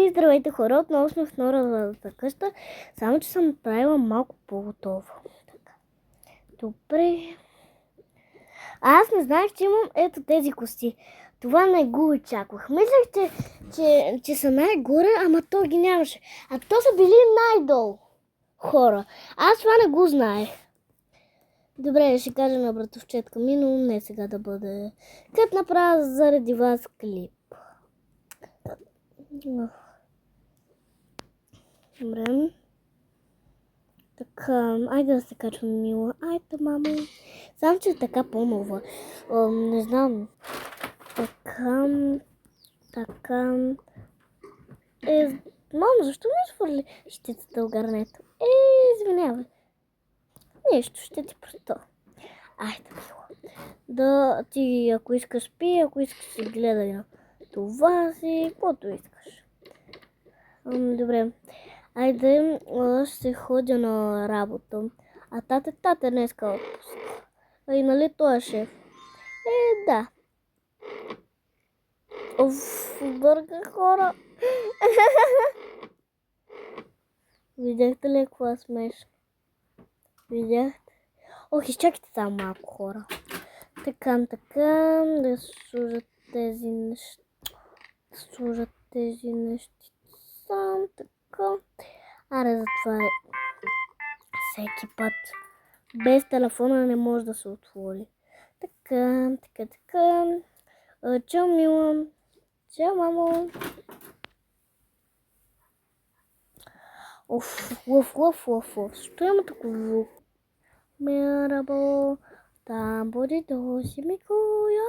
И здравейте хора, отново сме в новата къща, само че съм направила малко по-готово. Добре. Аз не знаех, че имам ето тези кости. Това не го очаквах. Мислех, че са най-горе, ама то ги нямаше. А то са били най-долу хора. Аз това не го знаех. Добре, ще кажа на братовчетка ми, но не сега да бъде. Като направя заради вас клип. Добре. Така, айде да се качвам мила. Айде, мамо. Знам, че е така по-нова. Не знам. Така. Мамо, защо ми свърли щицата в гарнето? Извинявай. Нещо, ще ти просто. Айде, мила. Да, ти ако искаш пи, ако искаш си гледай на това си, каквото искаш. Добре. Айде, ще ходя на работа. А тата днеска отпуск. И нали той е шеф? Да. Бърка хора. Видяхте ли какво е смешно? Видяхте? Изчакайте само малко хора. Така, да служат тези неща. Сам така. Аре, затваряй. Всеки път. Без телефона не може да се отвори. Така. Чао, мила. Чао, мамо. Що има такова звук? Мерабо. Там буде доси Микоя.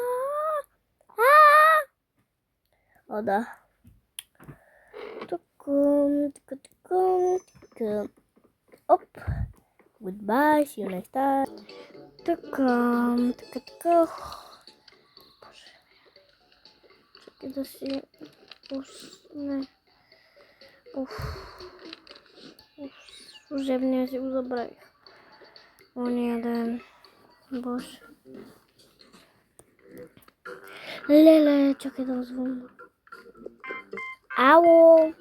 Да. Така. Оп. Goodbye, see you next time. Така. Боже. Чакай да си пусне. Служебния си го забравих. Ония ден. Боже. Леле, чакай да звънна. Ало!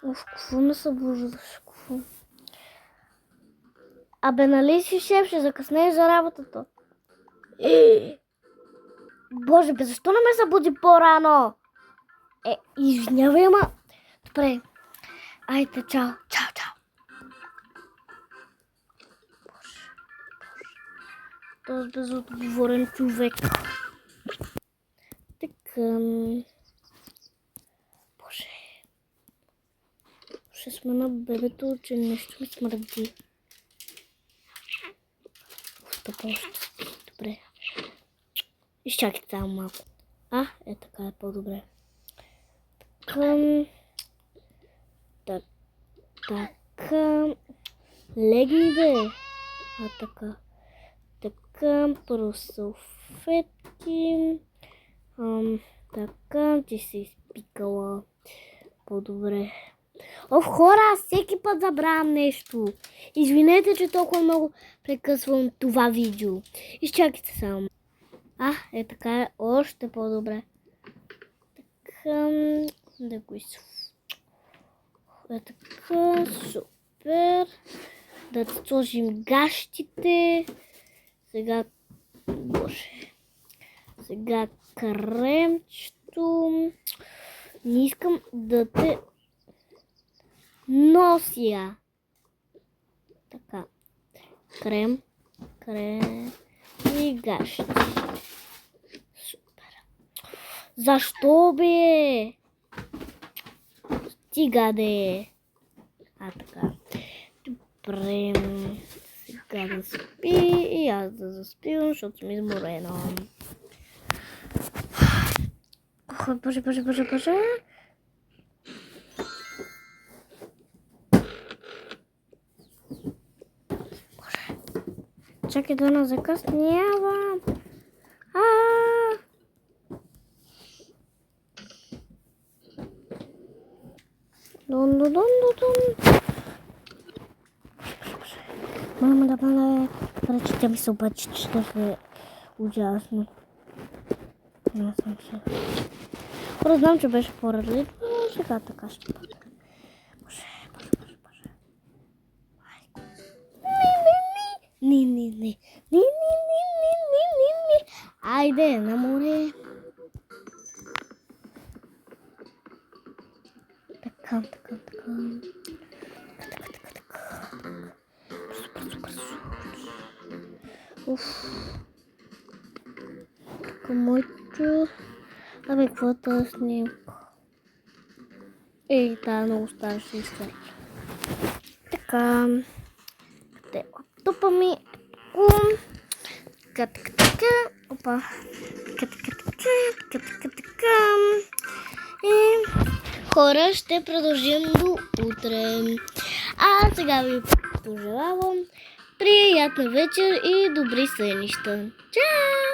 Какво ме събуждаш? Абе, нали си шеф, ще закъснееш за работата? Боже, бе, защо не ме събуди по-рано? Извинявай, ама... Добре. Айде, чао. Боже. Този безотговорен човек. Така... Боже. Ще сме на бебето, че нещо ми смърди. Добре. Изчакайте само малко. Така е по-добре. Така. Легни бе. Така. Просълфетки. Така. Ти си изпикала. По-добре. Хора, всеки път забравям нещо. Извинете, че толкова много прекъсвам това видео. Изчакайте само. Така е още по-добре. Така, да го така, супер. Да сложим гащите. Сега, боже. Сега кремчето. Не искам да те нося. Така. Крем и гащи. Супер. Защо бе? Стига де. Така. Добре. Сега да спи и аз да заспивам, защото съм изморена. Боже. Чакай да не закъснявам. Дон. Мама, да рече, тя ми се обаче, че ще е ужасно. Аз съм се. Знам, че беше по-различно, Сега така ще бъде. Боже. Не. Айде, на море. Така. Уф. Тук моето... Абе, какво е този снимка? Ей, тая много стара ще изтърпи. Така. Къде лаптопа ми? Така. Опа. Така. Хора, ще продължим до утре. А сега ви пожелавам приятна вечер и добри сънища. Чао!